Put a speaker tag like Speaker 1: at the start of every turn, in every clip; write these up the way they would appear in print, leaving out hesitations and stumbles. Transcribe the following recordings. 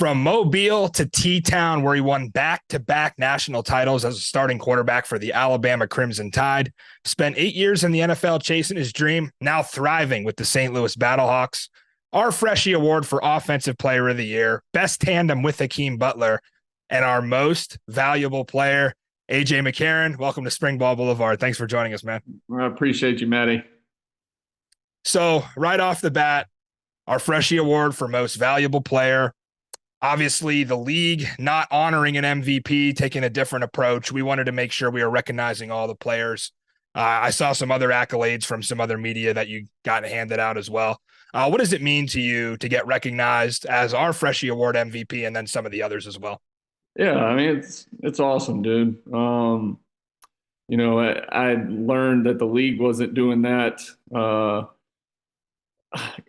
Speaker 1: From Mobile to T-Town, where he won back-to-back national titles as a starting quarterback for the Alabama Crimson Tide. Spent 8 years in the NFL chasing his dream, now thriving with the St. Louis Battlehawks. Our Freshie Award for Offensive Player of the Year, best tandem with Hakeem Butler, and our most valuable player, AJ McCarron. Welcome to Spring Ball Boulevard. Thanks for joining us, man.
Speaker 2: I appreciate you, Matty.
Speaker 1: So right off the bat, our Freshie Award for most valuable player. Obviously, the league not honoring an MVP, taking a different approach. We wanted to make sure we were recognizing all the players. I saw some other accolades from some other media that you got handed out as well. What does it mean to you to get recognized as our Freshie Award MVP and then some of the others as well?
Speaker 2: Yeah, I mean it's awesome, dude. I learned that the league wasn't doing that.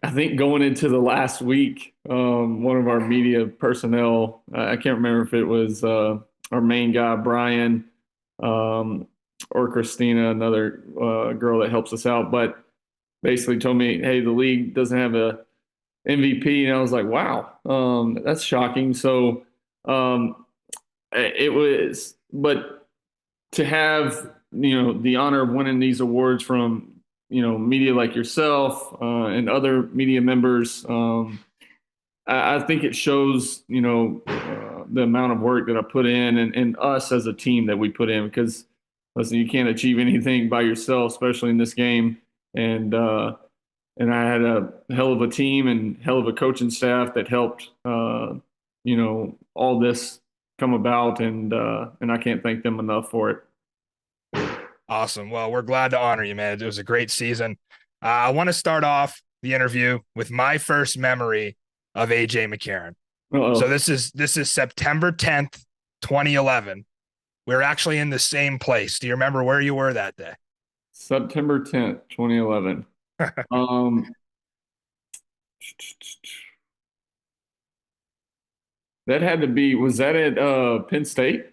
Speaker 2: I think going into the last week, one of our media personnel, I can't remember if it was our main guy, Brian, or Christina, another girl that helps us out, but basically told me, hey, the league doesn't have a MVP. And I was like, wow, that's shocking. So it was, but to have, the honor of winning these awards from, media like yourself and other media members, I think it shows, the amount of work that I put in and us as a team that we put in, because listen, you can't achieve anything by yourself, especially in this game. And I had a hell of a team and hell of a coaching staff that helped, all this come about. And I can't thank them enough for it.
Speaker 1: Awesome. Well, we're glad to honor you, man. It was a great season. I want to start off the interview with my first memory of AJ McCarron.
Speaker 2: Uh-oh.
Speaker 1: So this is September 10th, 2011. We're actually in the same place. Do you remember where you were that day?
Speaker 2: September 10th, 2011. That had to be, was that at Penn State?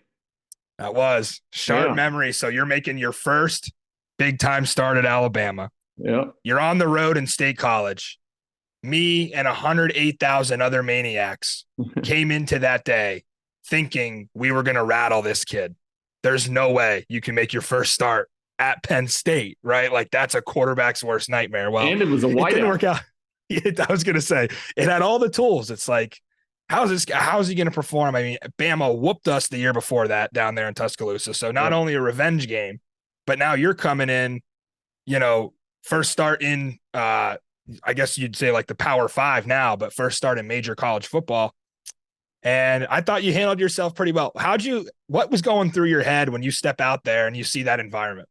Speaker 1: That was sharp memory. So you're making your first big time start at Alabama.
Speaker 2: Yeah.
Speaker 1: You're on the road in State College. Me and 108,000 other maniacs came into that day thinking we were going to rattle this kid. There's no way you can make your first start at Penn State, right? Like that's a quarterback's worst nightmare. Well,
Speaker 2: and it was a whiteout.
Speaker 1: It didn't work out. I was going to say it had all the tools. It's like, how's he going to perform? I mean, Bama whooped us the year before that down there in Tuscaloosa. So not only a revenge game, but now you're coming in, first start in, I guess you'd say like the Power Five now, but first start in major college football. And I thought you handled yourself pretty well. What was going through your head when you step out there and you see that environment?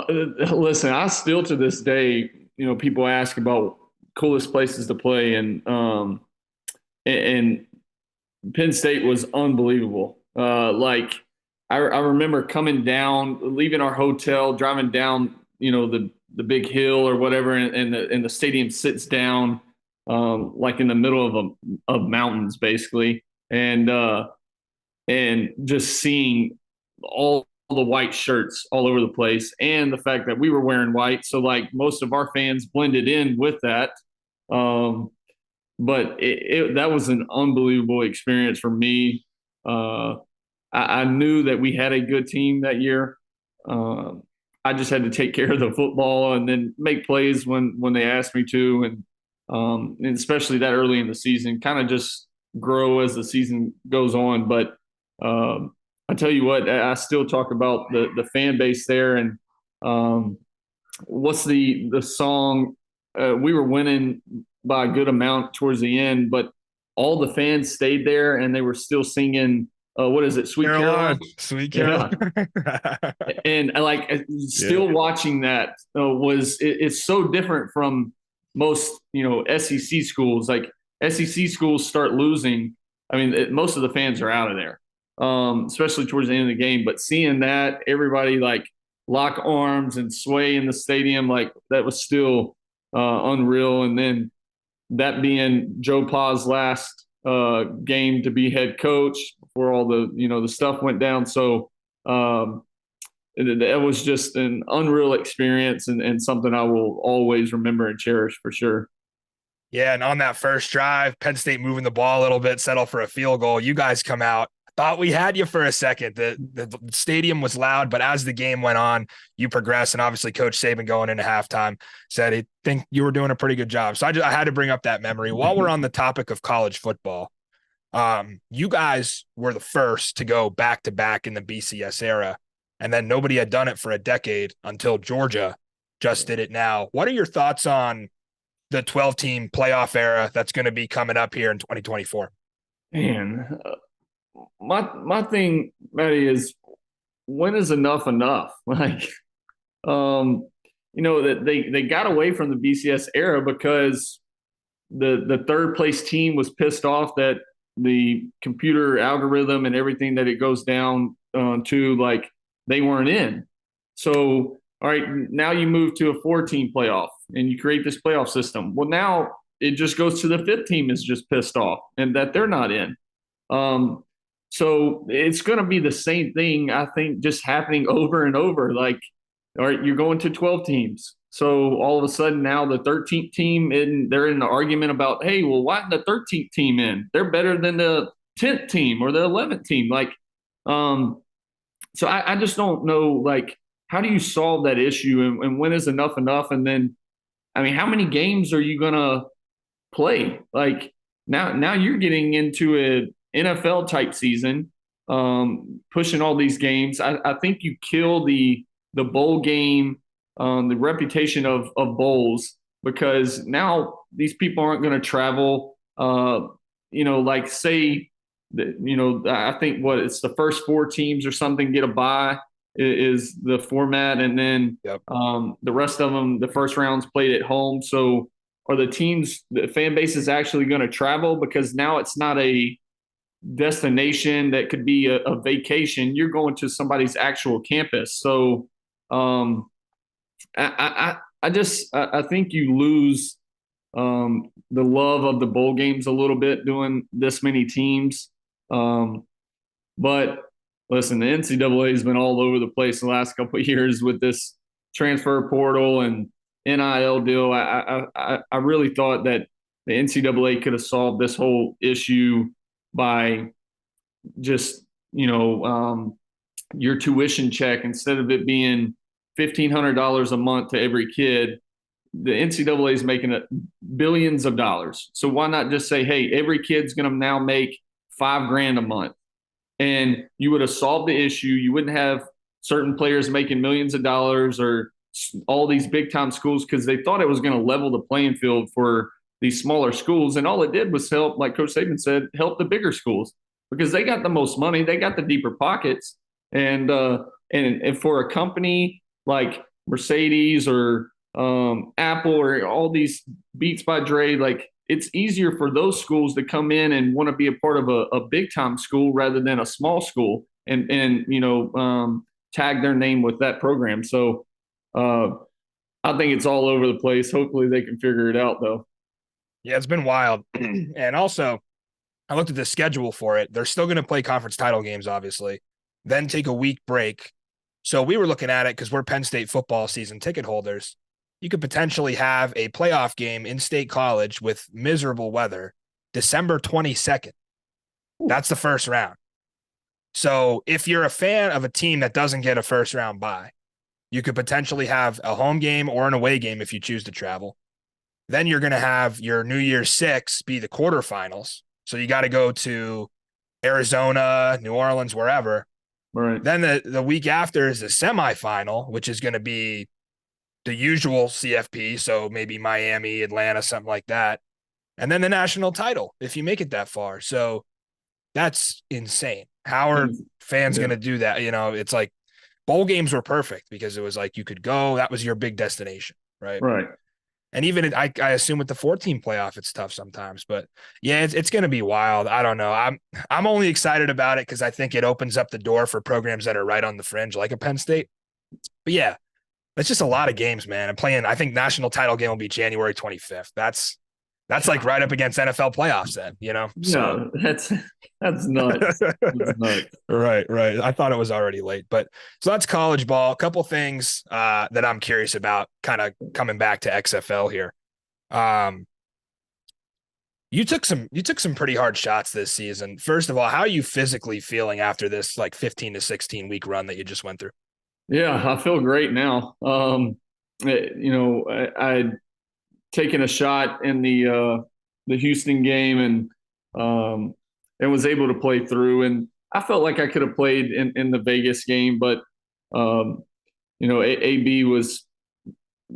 Speaker 2: Listen, I still to this day, people ask about coolest places to play, and Penn State was unbelievable. I remember coming down, leaving our hotel, driving down, the big hill or whatever, and the stadium sits down like in the middle of mountains, basically, and just seeing all the white shirts all over the place, and the fact that we were wearing white, so like most of our fans blended in with that. But that was an unbelievable experience for me. I knew that we had a good team that year. I just had to take care of the football and then make plays when they asked me to, and especially that early in the season, kind of just grow as the season goes on. But I tell you what, I still talk about the fan base there, and what's the song? We were winning by a good amount towards the end, but all the fans stayed there and they were still singing, what is it? Sweet Caroline.
Speaker 1: Sweet Caroline.
Speaker 2: Yeah. And still watching that it's so different from most, SEC schools. Like SEC schools start losing. I mean, most of the fans are out of there, especially towards the end of the game, but seeing that everybody like lock arms and sway in the stadium, like that was still unreal. And then that being Joe Pa's last game to be head coach before all the stuff went down. So it was just an unreal experience and something I will always remember and cherish for sure.
Speaker 1: Yeah, and on that first drive, Penn State moving the ball a little bit, settle for a field goal. You guys come out. Thought we had you for a second. The stadium was loud, but as the game went on, you progressed. And obviously, Coach Saban going into halftime said he think you were doing a pretty good job. So I had to bring up that memory. While we're on the topic of college football, you guys were the first to go back to back in the BCS era, and then nobody had done it for a decade until Georgia just did it now. What are your thoughts on the 12-team playoff era that's going to be coming up here in 2024?
Speaker 2: Man, my thing, Matty, is when is enough enough? Like, that they got away from the BCS era because the third place team was pissed off that the computer algorithm and everything that it goes down to, like, they weren't in. So, all right, now you move to a 4-team playoff and you create this playoff system. Well, now it just goes to the 5th team is just pissed off and that they're not in. So it's going to be the same thing, I think, just happening over and over. Like, all right, you're going to 12 teams. So all of a sudden now the 13th team, they're in an argument about, hey, well, why isn't the 13th team in? They're better than the 10th team or the 11th team. Like, so I just don't know, like, how do you solve that issue and when is enough enough? And then, I mean, how many games are you going to play? Like, now you're getting into an NFL type season, pushing all these games. I think you kill the bowl game, the reputation of bowls, because now these people aren't going to travel. Like, say that, I think it's the first 4 teams or something get a bye is the format, and then
Speaker 1: Yep.
Speaker 2: the rest of them, the first round's played at home. So are the fan base is actually going to travel, because now it's not a destination that could be a vacation. You're going to somebody's actual campus. So I think you lose the love of the bowl games a little bit doing this many teams. But listen, the NCAA has been all over the place the last couple of years with this transfer portal and NIL deal. I really thought that the NCAA could have solved this whole issue by just, your tuition check, instead of it being $1,500 a month to every kid. The NCAA is making billions of dollars. So why not just say, hey, every kid's going to now make $5,000 a month? And you would have solved the issue. You wouldn't have certain players making millions of dollars or all these big time schools, because they thought it was going to level the playing field for these smaller schools. And all it did was help, like Coach Saban said, help the bigger schools, because they got the most money, they got the deeper pockets. And for a company like Mercedes or Apple or all these Beats by Dre, like, it's easier for those schools to come in and want to be a part of a big time school rather than a small school and tag their name with that program. So I think it's all over the place. Hopefully they can figure it out, though.
Speaker 1: Yeah, it's been wild. And also, I looked at the schedule for it. They're still going to play conference title games, obviously, then take a week break. So we were looking at it because we're Penn State football season ticket holders. You could potentially have a playoff game in State College with miserable weather, December 22nd. That's the first round. So if you're a fan of a team that doesn't get a first round bye, you could potentially have a home game or an away game if you choose to travel. Then you're going to have your New Year's 6 be the quarterfinals. So you got to go to Arizona, New Orleans, wherever.
Speaker 2: Right.
Speaker 1: Then the week after is the semifinal, which is going to be the usual CFP. So maybe Miami, Atlanta, something like that. And then the national title, if you make it that far. So that's insane. How are fans going to do that? It's like bowl games were perfect because it was like you could go, that was your big destination. Right.
Speaker 2: Right.
Speaker 1: And even I assume with the 14 playoff, it's tough sometimes, but yeah, it's going to be wild. I don't know. I'm only excited about it because I think it opens up the door for programs that are right on the fringe, like a Penn State. But yeah, it's just a lot of games, man. I think national title game will be January 25th. That's like right up against NFL playoffs then,
Speaker 2: So that's nuts. That's nuts.
Speaker 1: Right. I thought it was already late, but so that's college ball. A couple things that I'm curious about kind of coming back to XFL here. You took some pretty hard shots this season. First of all, how are you physically feeling after this like 15 to 16 week run that you just went through?
Speaker 2: Yeah, I feel great now. I'd taken a shot in the Houston game and was able to play through. And I felt like I could have played in the Vegas game, but um, AB was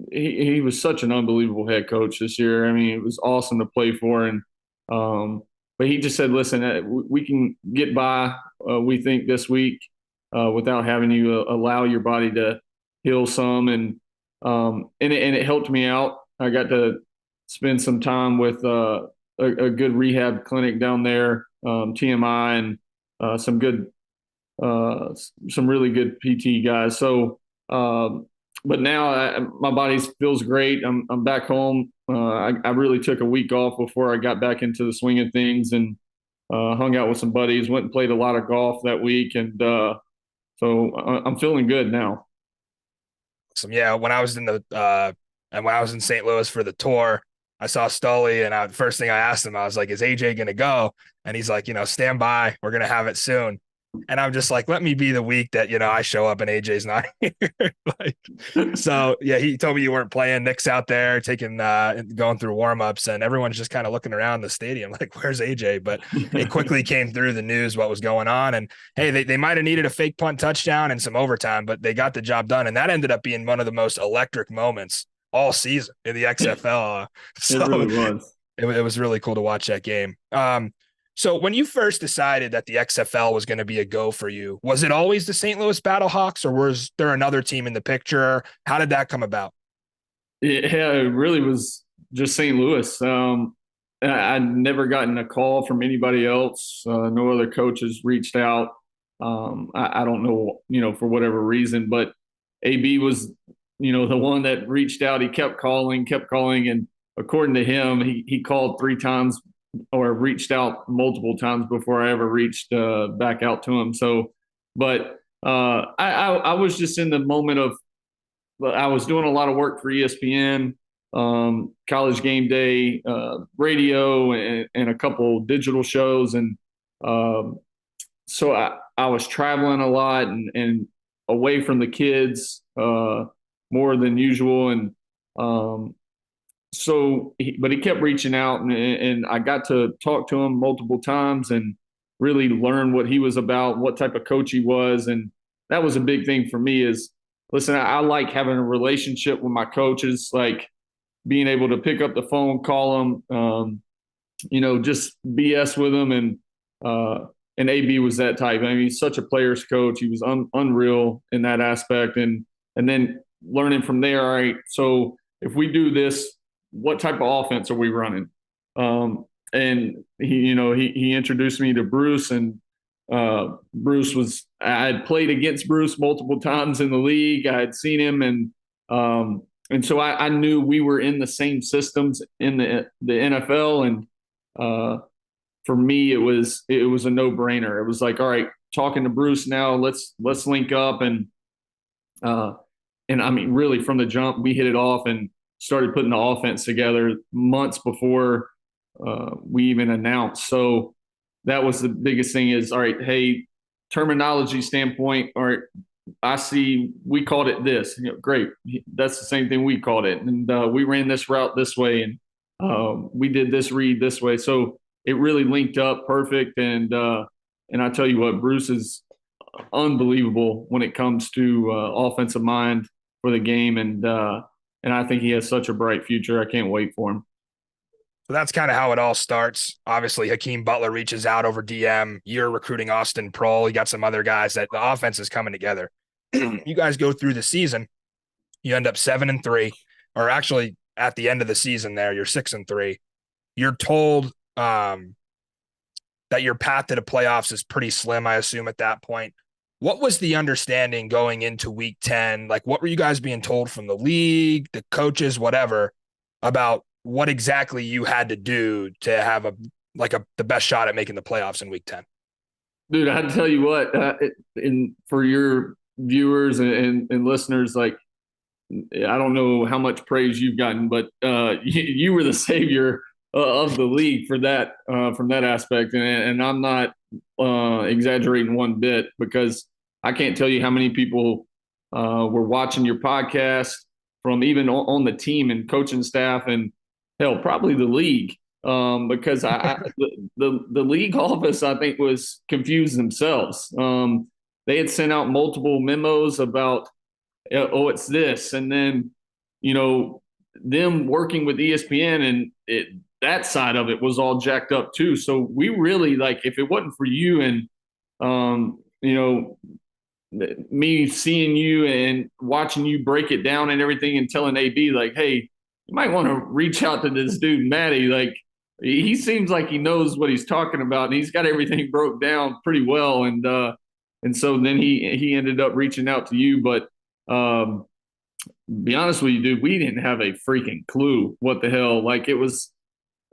Speaker 2: he was such an unbelievable head coach this year. I mean, it was awesome to play for, and but he just said, "Listen, we can get by. We think this week without having you allow your body to heal some, and it helped me out. I got to spend some time with a good rehab clinic down there, TMI, and some good, some really good PT guys. So, but now my body feels great. I'm back home. I really took a week off before I got back into the swing of things and hung out with some buddies. Went and played a lot of golf that week, and so I'm feeling good now.
Speaker 1: Yeah, when I was in St. Louis for the tour, I saw Stoley, and first thing I asked him, I was like, "Is AJ gonna go?" And he's like, "Stand by. We're gonna have it soon." And I'm just like, "Let me be the week that I show up and AJ's not here." Like, so yeah, he told me you weren't playing. Nick's out there taking going through warmups, and everyone's just kind of looking around the stadium like, "Where's AJ?" But it quickly came through the news what was going on, and hey, they might have needed a fake punt touchdown and some overtime, but they got the job done, and that ended up being one of the most electric moments all season in the XFL.
Speaker 2: It
Speaker 1: So
Speaker 2: really was.
Speaker 1: it was really cool to watch that game. So when you first decided that the XFL was going to be a go for you, was it always the St. Louis Battlehawks, or was there another team in the picture? How did that come about?
Speaker 2: Yeah, it really was just St. Louis. I'd never gotten a call from anybody else. No other coaches reached out. I don't know, for whatever reason, but AB was, the one that reached out. He kept calling, and according to him, he called 3 times or reached out multiple times before I ever reached back out to him. So, but I was just in the moment of I was doing a lot of work for ESPN, College Game Day, radio, and a couple digital shows, and um, so I was traveling a lot and away from the kids more than usual, and um, but he kept reaching out, and I got to talk to him multiple times and really learn what he was about, what type of coach he was, and that was a big thing for me. Is listen, I like having a relationship with my coaches, like being able to pick up the phone, call them, just BS with them, and AB was that type. I mean, he's such a player's coach. He was unreal in that aspect, and then learning from there. All right, so if we do this, what type of offense are we running? And he introduced me to Bruce, and I had played against Bruce multiple times in the league. I had seen him, and so I knew we were in the same systems in the NFL, and for me, it was a no brainer. It was like, all right, talking to Bruce now, let's link up, uh, and I mean, really from the jump, we hit it off and started putting the offense together months before we even announced. So that was the biggest thing. Is all right, hey, terminology standpoint, all right, I see we called it this. Great, that's the same thing we called it, and we ran this route this way, and we did this read this way. So it really linked up perfect, and I tell you what, Bruce is unbelievable when it comes to offensive mind for the game, and I think he has such a bright future. I can't wait for him.
Speaker 1: So that's kind of how it all starts. Obviously, Hakeem Butler reaches out over DM. You're recruiting Austin Prohl. You got some other guys that the offense is coming together. You guys go through the season. You end up 7-3, or actually at the end of the season there, you're 6-3. You're told that your path to the playoffs is pretty slim, I assume, at that point. What was the understanding going into week 10? Like, what were you guys being told from the league, the coaches, whatever, about what exactly you had to do to have the best shot at making the playoffs in week 10?
Speaker 2: Dude, I tell you what, for your viewers and listeners, like, I don't know how much praise you've gotten, but you were the savior of the league for that from that aspect, and I'm not exaggerating one bit, because I can't tell you how many people were watching your podcast from even on the team and coaching staff, and hell, probably the league, because the league office, I think, was confused themselves. They had sent out multiple memos about, oh, it's this, and then, you know, them working with ESPN, and that side of it was all jacked up too. So we really, like, if it wasn't for you and you know, me seeing you and watching you break it down and everything, and telling AB, like, hey, you might want to reach out to this dude Matty, like, he seems like he knows what he's talking about, and he's got everything broke down pretty well. And so then he ended up reaching out to you. But be honest with you, dude, we didn't have a freaking clue what the hell. Like, it was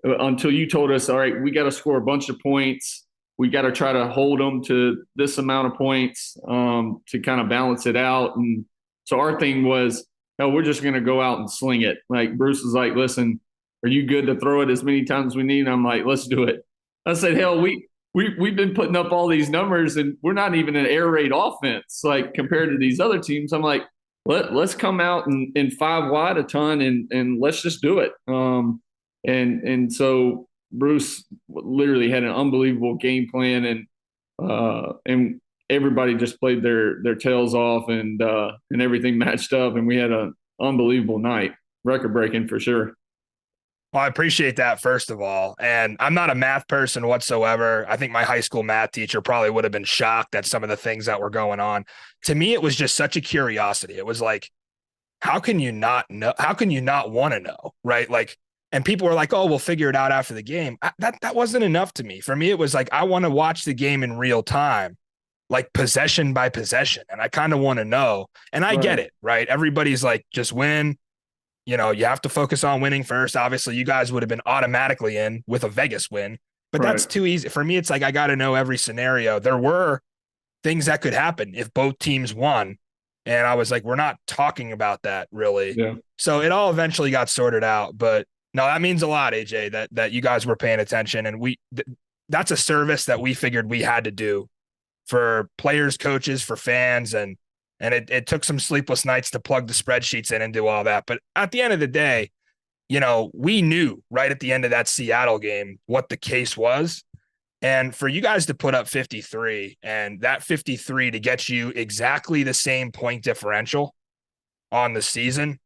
Speaker 2: until you told us, all right, we got to score a bunch of points. We got to try to hold them to this amount of points to kind of balance it out. And so our thing was, no, we're just going to go out and sling it. Like, Bruce was like, listen, are you good to throw it as many times as we need? And I'm like, let's do it. I said, hell, we've been putting up all these numbers, and we're not even an air raid offense, like, compared to these other teams. I'm like, let's come out and five wide a ton, and let's just do it. And so Bruce literally had an unbelievable game plan, and everybody just played their tails off, and everything matched up, and we had an unbelievable night, record breaking for sure.
Speaker 1: Well, I appreciate that, first of all. And I'm not a math person whatsoever. I think my high school math teacher probably would have been shocked at some of the things that were going on. To me, it was just such a curiosity. It was like, how can you not know? How can you not want to know? Right. Like, and people were like, oh, we'll figure it out after the game. That wasn't enough to me. For me, it was like, I want to watch the game in real time, like possession by possession. And I kind of want to know. And I get it. Right. Everybody's like, just win. You know, you have to focus on winning first. Obviously, you guys would have been automatically in with a Vegas win, but that's too easy. For me, it's like, I got to know every scenario. There were things that could happen if both teams won. And I was like, we're not talking about that really.
Speaker 2: Yeah.
Speaker 1: So it all eventually got sorted out. But no, that means a lot, AJ, that you guys were paying attention. And that's a service that we figured we had to do for players, coaches, for fans. And it took some sleepless nights to plug the spreadsheets in and do all that. But at the end of the day, you know, we knew right at the end of that Seattle game what the case was. And for you guys to put up 53, and that 53 to get you exactly the same point differential on the season,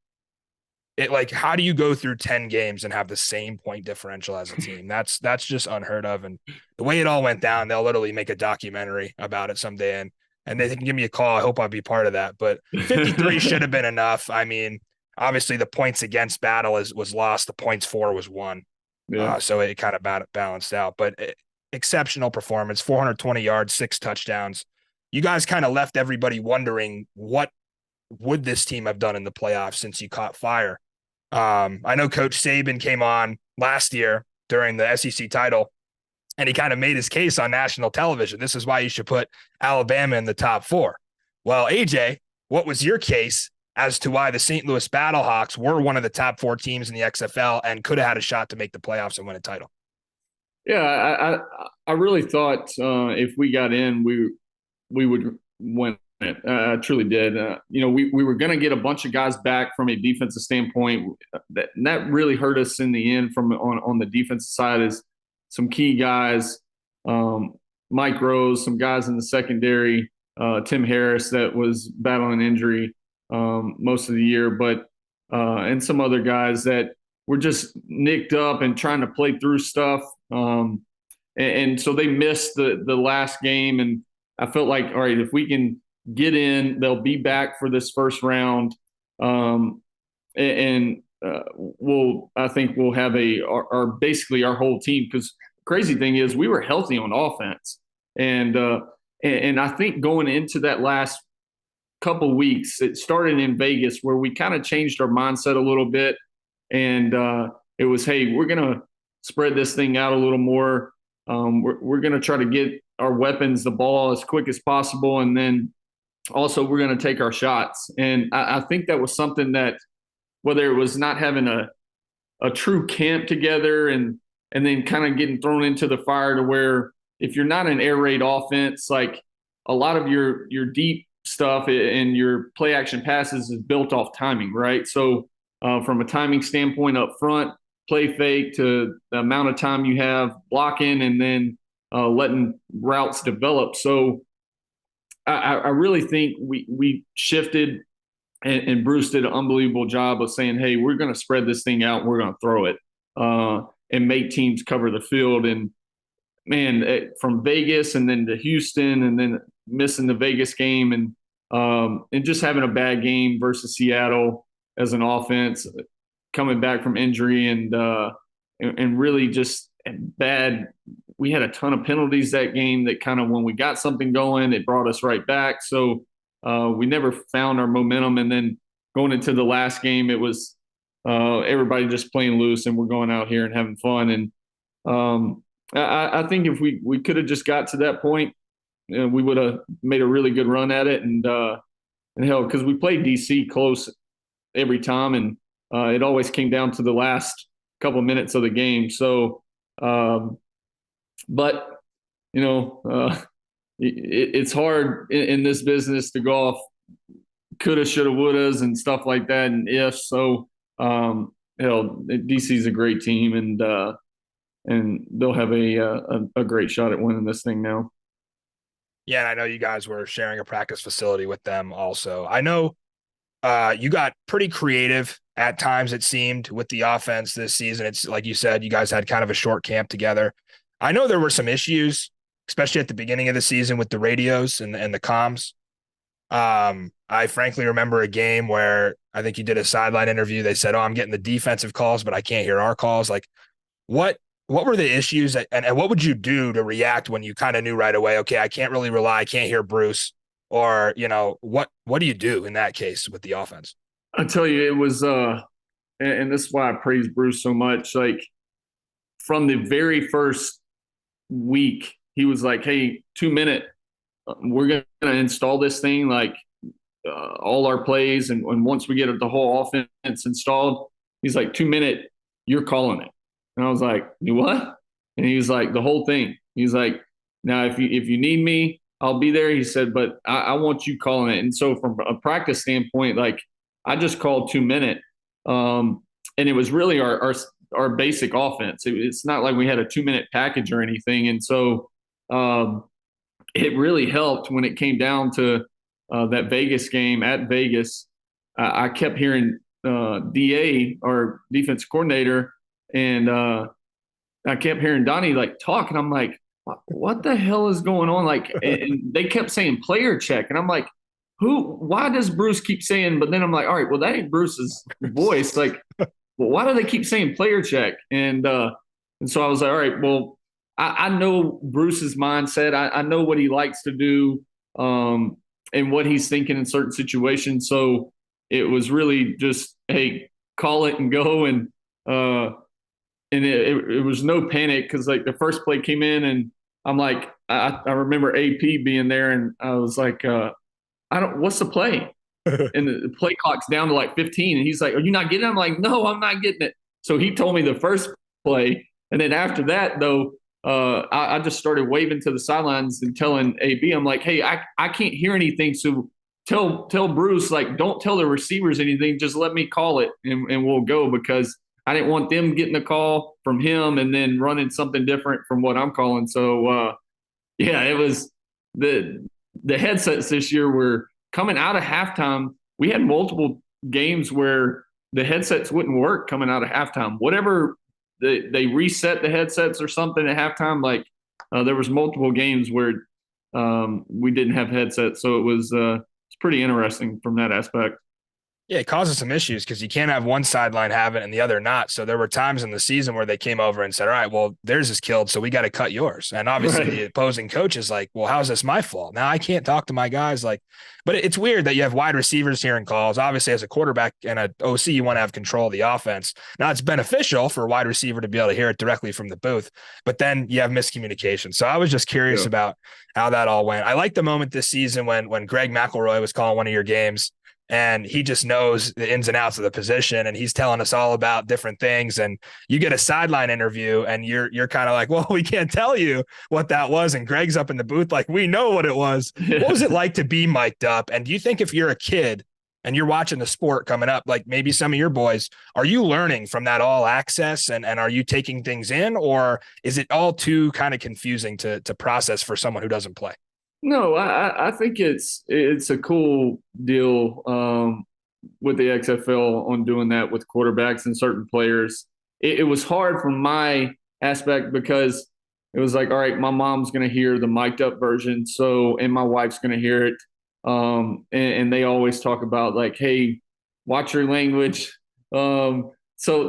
Speaker 1: it, like, how do you go through 10 games and have the same point differential as a team? That's just unheard of. And the way it all went down, they'll literally make a documentary about it someday. And they can give me a call. I hope I'll be part of that. But 53 should have been enough. I mean, obviously the points against Battle was lost. The points for was won.
Speaker 2: Yeah.
Speaker 1: So it kind of balanced out. But exceptional performance, 420 yards, 6 touchdowns. You guys kind of left everybody wondering, what would this team have done in the playoffs since you caught fire? I know Coach Saban came on last year during the SEC title, and he kind of made his case on national television. This is why you should put Alabama in the top 4. Well, AJ, what was your case as to why the St. Louis Battlehawks were one of the top 4 teams in the XFL and could have had a shot to make the playoffs and win a title?
Speaker 2: Yeah, I really thought if we got in, we would win it. I truly did. You know, we were going to get a bunch of guys back from a defensive standpoint. That really hurt us in the end from on the defensive side, is some key guys, Mike Rose, some guys in the secondary, Tim Harris that was battling injury most of the year, but and some other guys that were just nicked up and trying to play through stuff. And so they missed the last game. And I felt like, all right, if we can get in, they'll be back for this first round. I think we'll have our basically our whole team, because crazy thing is we were healthy on offense. And I think going into that last couple weeks, it started in Vegas, where we kind of changed our mindset a little bit. And it was, hey, we're going to spread this thing out a little more. We're going to try to get our weapons the ball as quick as possible. And then also we're going to take our shots. And I think that was something that, whether it was not having a true camp together and and then kind of getting thrown into the fire to where if you're not an air raid offense, like a lot of your deep stuff and your play action passes is built off timing, right? So from a timing standpoint up front, play fake to the amount of time you have blocking and then letting routes develop. So I really think we shifted and Bruce did an unbelievable job of saying, hey, we're going to spread this thing out and we're going to throw it and make teams cover the field. And, man, from Vegas and then to Houston and then missing the Vegas game and just having a bad game versus Seattle as an offense, coming back from injury and really just bad. We had a ton of penalties that game that kind of when we got something going, it brought us right back. So we never found our momentum. And then going into the last game, it was everybody just playing loose and we're going out here and having fun. And I think if we could have just got to that point, we would have made a really good run at it. And hell, because we played DC close every time, and it always came down to the last couple of minutes of the game. So, but it's hard in this business to go off coulda, shoulda, wouldas and stuff like that, and ifs. So, DC's a great team, and they'll have a great shot at winning this thing now.
Speaker 1: Yeah, and I know you guys were sharing a practice facility with them also. I know you got pretty creative at times, it seemed, with the offense this season. It's like you said, you guys had kind of a short camp together. I know there were some issues, especially at the beginning of the season with the radios and the comms. I frankly remember a game where I think you did a sideline interview. They said, I'm getting the defensive calls, but I can't hear our calls. Like, what were the issues and what would you do to react when you kind of knew right away, okay, I can't really rely, I can't hear Bruce, or, what do you do in that case with the offense?
Speaker 2: I tell you, it was, and this is why I praise Bruce so much. Like from the very first week, he was like, hey, 2 minute, we're going to install this thing, like all our plays. And once we get the whole offense installed, he's like, 2 minute, you're calling it. And I was like, you what? And he was like, the whole thing. He's like, now if you need me, I'll be there. He said, but I want you calling it. And so from a practice standpoint, like I just called 2 minute. And it was really our basic offense. It's not like we had a 2 minute package or anything. And so it really helped when it came down to that Vegas game at Vegas. I kept hearing DA, our defense coordinator, and I kept hearing Donnie like talk, and I'm like, what the hell is going on? Like, and they kept saying player check, and I'm like, why does Bruce keep saying? But then I'm like, all right, well, that ain't Bruce's voice. Like, well, why do they keep saying player check? And so I was like, all right, well, I know Bruce's mindset. I know what he likes to do, and what he's thinking in certain situations. So it was really just, hey, call it and go. And it was no panic because like the first play came in and I'm like, I remember AP being there and I was like, what's the play? And the play clock's down to like 15. And he's like, are you not getting it? I'm like, no, I'm not getting it. So he told me the first play. And then after that, though, I just started waving to the sidelines and telling AB, I'm like, hey, I can't hear anything. So tell Bruce, like, don't tell the receivers anything. Just let me call it and we'll go, because I didn't want them getting a call from him and then running something different from what I'm calling. So, yeah, it was the headsets this year were coming out of halftime. We had multiple games where the headsets wouldn't work coming out of halftime. Whatever they reset the headsets or something at halftime. Like there was multiple games where we didn't have headsets. So it was it's pretty interesting from that aspect.
Speaker 1: Yeah, it causes some issues because you can't have one sideline have it and the other not. So there were times in the season where they came over and said, all right, well, theirs is killed, so we got to cut yours. And obviously the opposing coach is like, well, how's this my fault? Now I can't talk to my guys. Like, but it's weird that you have wide receivers hearing calls. Obviously, as a quarterback and an OC, you want to have control of the offense. Now it's beneficial for a wide receiver to be able to hear it directly from the booth, but then you have miscommunication. So I was just curious about how that all went. I like the moment this season when Greg McElroy was calling one of your games. and he just knows the ins and outs of the position, and he's telling us all about different things. And you get a sideline interview and you're kind of like, well, we can't tell you what that was. And Greg's up in the booth like, we know what it was. What was it like to be mic'd up? And do you think if you're a kid and you're watching the sport coming up, like maybe some of your boys, are you learning from that all access and are you taking things in, or is it all too kind of confusing to process for someone who doesn't play?
Speaker 2: No, I think it's a cool deal with the XFL on doing that with quarterbacks and certain players. It was hard from my aspect because it was like, all right, my mom's going to hear the mic'd up version, and my wife's going to hear it. And they always talk about like, hey, watch your language. So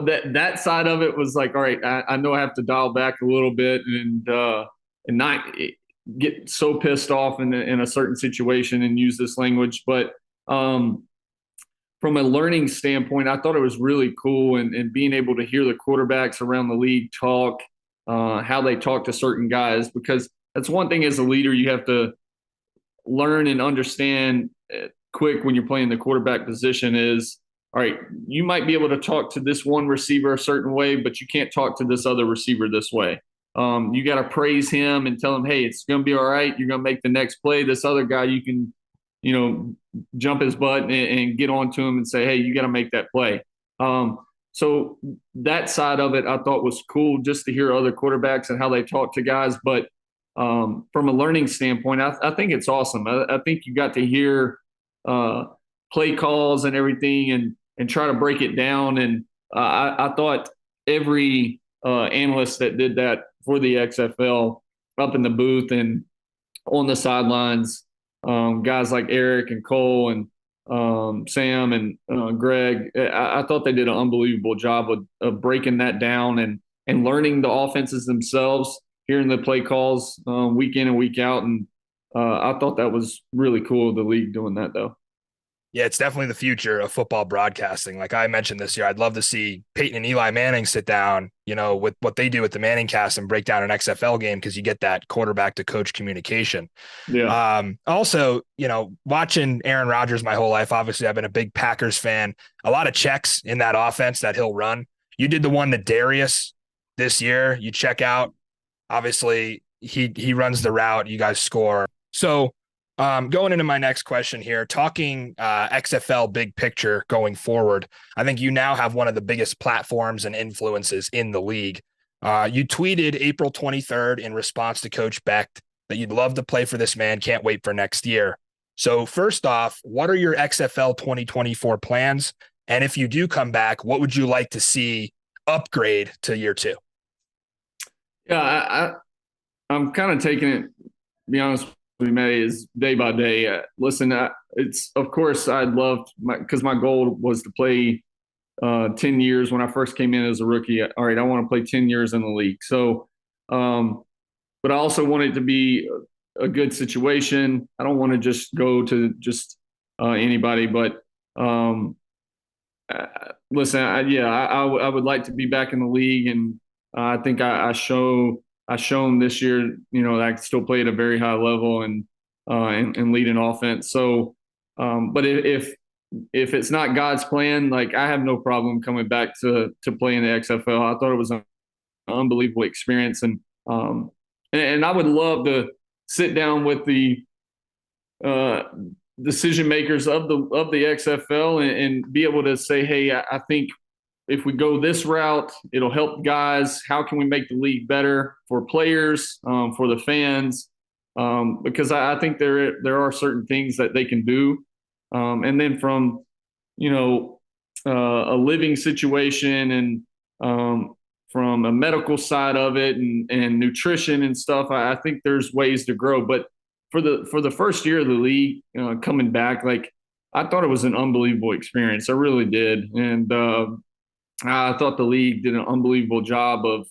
Speaker 2: that side of it was like, all right, I know I have to dial back a little bit and not get so pissed off in a certain situation and use this language. But from a learning standpoint, I thought it was really cool and being able to hear the quarterbacks around the league talk, how they talk to certain guys, because that's one thing as a leader you have to learn and understand quick when you're playing the quarterback position is, all right, you might be able to talk to this one receiver a certain way, but you can't talk to this other receiver this way. You got to praise him and tell him, hey, it's going to be all right. You're going to make the next play. This other guy, you can, jump his butt and get on to him and say, hey, you got to make that play. So that side of it I thought was cool just to hear other quarterbacks and how they talk to guys. But from a learning standpoint, I think it's awesome. I think you got to hear play calls and everything and try to break it down. And I thought every analyst that did that for the XFL up in the booth and on the sidelines, guys like Eric and Cole and Sam and Greg, I thought they did an unbelievable job of breaking that down and learning the offenses themselves, hearing the play calls week in and week out. And I thought that was really cool, the league doing that, though.
Speaker 1: Yeah, it's definitely the future of football broadcasting. Like I mentioned this year, I'd love to see Peyton and Eli Manning sit down, with what they do with the Manning cast and break down an XFL game, because you get that quarterback to coach communication.
Speaker 2: Yeah.
Speaker 1: Also, watching Aaron Rodgers my whole life, obviously I've been a big Packers fan, a lot of checks in that offense that he'll run. You did the one to Darius this year. You check out, obviously he runs the route, you guys score. So going into my next question here, talking XFL big picture going forward, I think you now have one of the biggest platforms and influences in the league. You tweeted April 23rd in response to Coach Beck that you'd love to play for this man, can't wait for next year. So first off, what are your XFL 2024 plans? And if you do come back, what would you like to see upgrade to year 2?
Speaker 2: Yeah, I'm kind of taking it, to be honest with you, Matty, is day by day. Listen, it's, of course, I'd love, because my goal was to play 10 years when I first came in as a rookie. All right, I want to play 10 years in the league. So, but I also want it to be a good situation. I don't want to just go to just anybody, but listen, I would like to be back in the league, and I think I shown this year, that I can still play at a very high level and lead an offense. So, but if it's not God's plan, like I have no problem coming back to play in the XFL. I thought it was an unbelievable experience, and I would love to sit down with the decision makers of the XFL and be able to say, hey, I think if we go this route, it'll help guys. How can we make the league better for players, for the fans? Because I think there are certain things that they can do. And then from, a living situation and from a medical side of it and nutrition and stuff, I think there's ways to grow. But for the first year of the league, coming back, like I thought it was an unbelievable experience. I really did. And I thought the league did an unbelievable job of,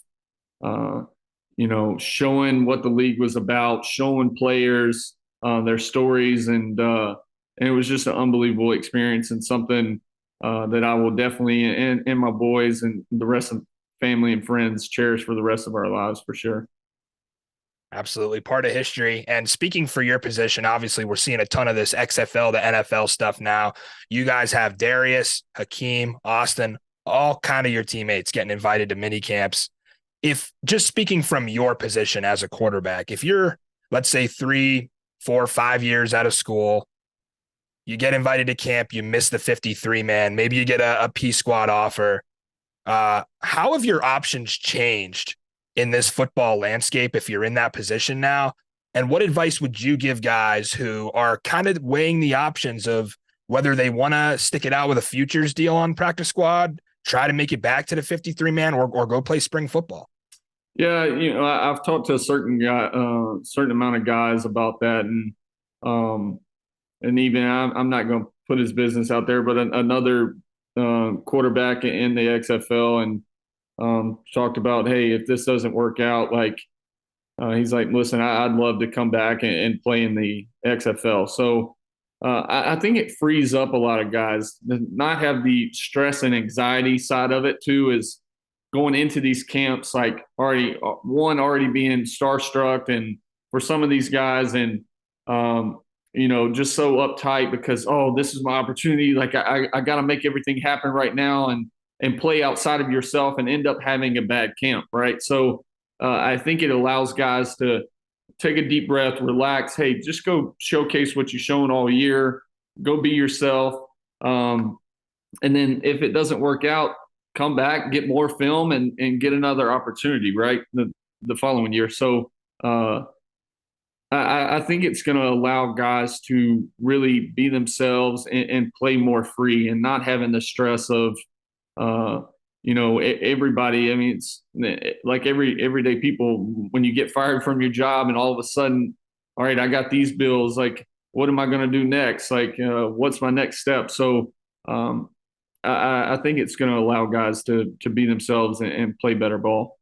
Speaker 2: showing what the league was about, showing players their stories, and it was just an unbelievable experience and something that I will definitely, and my boys and the rest of family and friends, cherish for the rest of our lives for sure.
Speaker 1: Absolutely. Part of history. And speaking for your position, obviously we're seeing a ton of this XFL to NFL stuff now. You guys have Darius, Hakeem, Austin, all kind of your teammates getting invited to mini camps. If just speaking from your position as a quarterback, if you're, let's say 3, 4, 5 years out of school, you get invited to camp, you miss the 53 man, maybe you get a P squad offer. How have your options changed in this football landscape if you're in that position now? And what advice would you give guys who are kind of weighing the options of whether they want to stick it out with a futures deal on practice squad, try to make it back to the 53 man, or go play spring football?
Speaker 2: Yeah, I've talked to a certain amount of guys about that, and even I'm not going to put his business out there, but another quarterback in the XFL, and talked about, hey, if this doesn't work out, like he's like, listen, I'd love to come back and play in the XFL. So I think it frees up a lot of guys to not have the stress and anxiety side of it too, is going into these camps, like already being starstruck, and for some of these guys, and just so uptight because, oh, this is my opportunity. Like I got to make everything happen right now and play outside of yourself and end up having a bad camp, right? So I think it allows guys to take a deep breath, relax. Hey, just go showcase what you've shown all year. Go be yourself. And then if it doesn't work out, come back, get more film, and get another opportunity, right? The following year. So I think it's going to allow guys to really be themselves and play more free and not having the stress of, everybody. I mean, it's like everyday people, when you get fired from your job and all of a sudden, all right, I got these bills. Like, what am I going to do next? Like, what's my next step? So I think it's going to allow guys to be themselves and play better ball.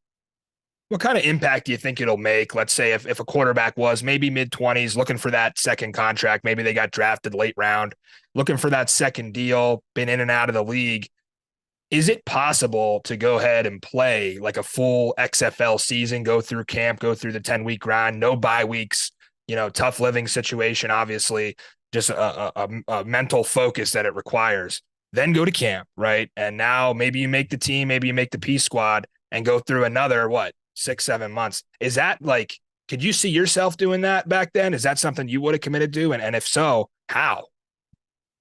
Speaker 1: What kind of impact do you think it'll make? Let's say if a quarterback was maybe mid-20s looking for that second contract, maybe they got drafted late round, looking for that second deal, been in and out of the league. Is it possible to go ahead and play like a full XFL season, go through camp, go through the 10-week grind, no bye weeks, tough living situation, obviously, just a mental focus that it requires, then go to camp, right? And now maybe you make the team, maybe you make the P squad and go through another, 6, 7 months. Is that like, could you see yourself doing that back then? Is that something you would have committed to? And if so, how?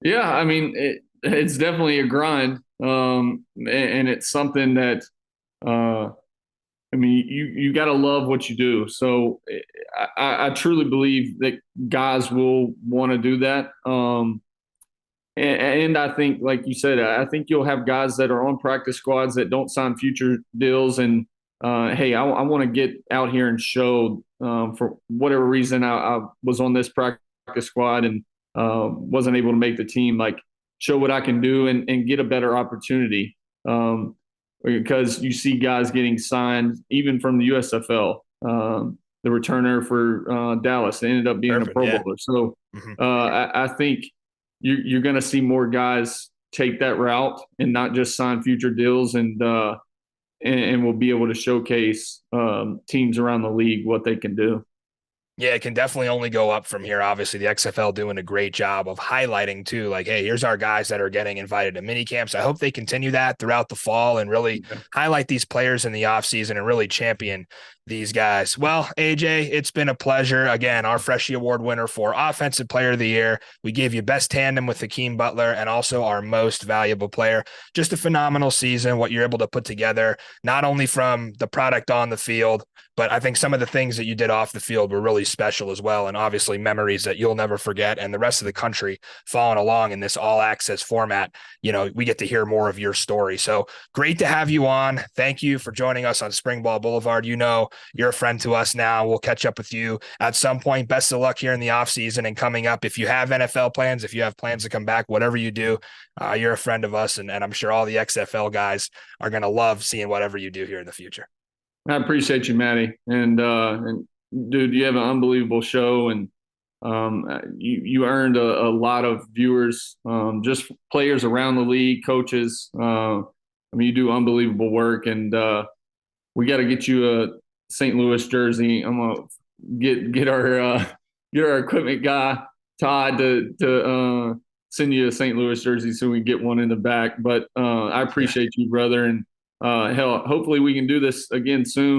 Speaker 2: Yeah, I mean, it's definitely a grind. And it's something that, I mean, you got to love what you do. So I truly believe that guys will want to do that. And I think, like you said, I think you'll have guys that are on practice squads that don't sign future deals. And, hey, I want to get out here and show, for whatever reason, I was on this practice squad and wasn't able to make the team, like show what I can do and get a better opportunity. Because you see guys getting signed even from the USFL. The returner for Dallas ended up being
Speaker 1: Perfect,
Speaker 2: a Pro
Speaker 1: yeah.
Speaker 2: Bowler. So
Speaker 1: Mm-hmm.
Speaker 2: I think you're going to see more guys take that route and not just sign future deals, and will be able to showcase teams around the league what they can do.
Speaker 1: Yeah, it can definitely only go up from here. Obviously, the XFL doing a great job of highlighting too, like, hey, here's our guys that are getting invited to mini camps. I hope they continue that throughout the fall and really highlight these players in the offseason and really champion these guys. Well, AJ, it's been a pleasure. Again, our Freshie Award winner for Offensive Player of the Year. We gave you best tandem with Hakeem Butler and also our most valuable player. Just a phenomenal season, what you're able to put together, not only from the product on the field, but I think some of the things that you did off the field were really special as well. And obviously memories that you'll never forget. And the rest of the country following along in this all access format, we get to hear more of your story. So great to have you on. Thank you for joining us on Spring Ball Boulevard. You're a friend to us now. We'll catch up with you at some point. Best of luck here in the off season and coming up. If you have NFL plans, if you have plans to come back, whatever you do, you're a friend of us. And I'm sure all the XFL guys are going to love seeing whatever you do here in the future.
Speaker 2: I appreciate you, Matty. And dude, you have an unbelievable show, and you earned a lot of viewers, just players around the league, coaches. I mean, you do unbelievable work, and we got to get you a St. Louis jersey. I'm gonna get our equipment guy Todd to send you a St. Louis jersey so we can get one in the back. But I appreciate you, brother, and hell, hopefully we can do this again soon.